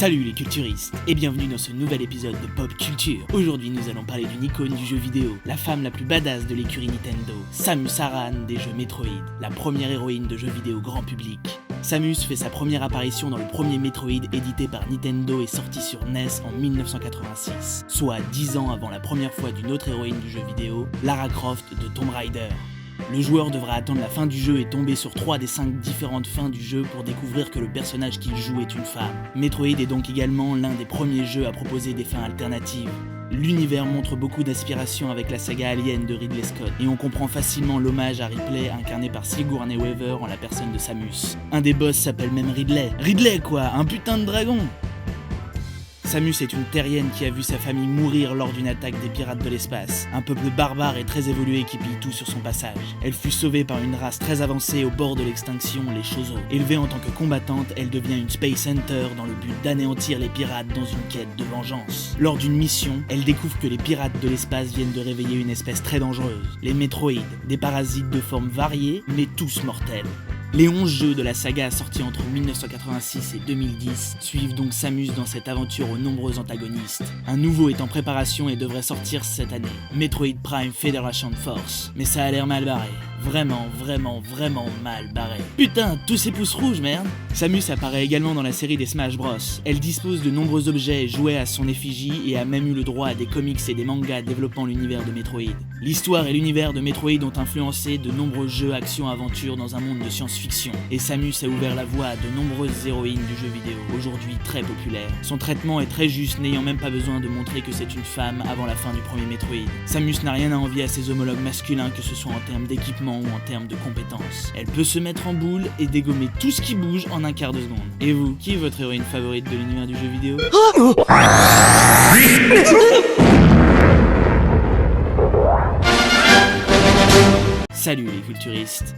Salut les culturistes, et bienvenue dans ce nouvel épisode de Pop Culture. Aujourd'hui nous allons parler d'une icône du jeu vidéo, la femme la plus badass de l'écurie Nintendo, Samus Aran des jeux Metroid, la première héroïne de jeux vidéo grand public. Samus fait sa première apparition dans le premier Metroid édité par Nintendo et sorti sur NES en 1986, soit 10 ans avant la première fois d'une autre héroïne du jeu vidéo, Lara Croft de Tomb Raider. Le joueur devra attendre la fin du jeu et tomber sur 3 des 5 différentes fins du jeu pour découvrir que le personnage qu'il joue est une femme. Metroid est donc également l'un des premiers jeux à proposer des fins alternatives. L'univers montre beaucoup d'inspiration avec la saga Alien de Ridley Scott, et on comprend facilement l'hommage à Ripley incarné par Sigourney Weaver en la personne de Samus. Un des boss s'appelle même Ridley. Ridley quoi, un putain de dragon! Samus est une terrienne qui a vu sa famille mourir lors d'une attaque des pirates de l'espace, un peuple barbare et très évolué qui pille tout sur son passage. Elle fut sauvée par une race très avancée au bord de l'extinction, les Chozo. Élevée en tant que combattante, elle devient une Space Hunter dans le but d'anéantir les pirates dans une quête de vengeance. Lors d'une mission, elle découvre que les pirates de l'espace viennent de réveiller une espèce très dangereuse, les Metroid, des parasites de formes variées, mais tous mortels. Les 11 jeux de la saga sortis entre 1986 et 2010 suivent donc Samus dans cette aventure aux nombreux antagonistes. Un nouveau est en préparation et devrait sortir cette année, Metroid Prime Federation Force. Mais ça a l'air mal barré. Vraiment mal barré. Putain, tous ces pouces rouges, merde! Samus apparaît également dans la série des Smash Bros. Elle dispose de nombreux objets et jouets à son effigie et a même eu le droit à des comics et des mangas développant l'univers de Metroid. L'histoire et l'univers de Metroid ont influencé de nombreux jeux action-aventure dans un monde de science-fiction, et Samus a ouvert la voie à de nombreuses héroïnes du jeu vidéo, aujourd'hui très populaires. Son traitement est très juste, n'ayant même pas besoin de montrer que c'est une femme avant la fin du premier Metroid. Samus n'a rien à envier à ses homologues masculins, que ce soit en termes d'équipement ou en termes de compétences. Elle peut se mettre en boule et dégommer tout ce qui bouge en un quart de seconde. Et vous, qui est votre héroïne favorite de l'univers du jeu vidéo? Salut les culturistes.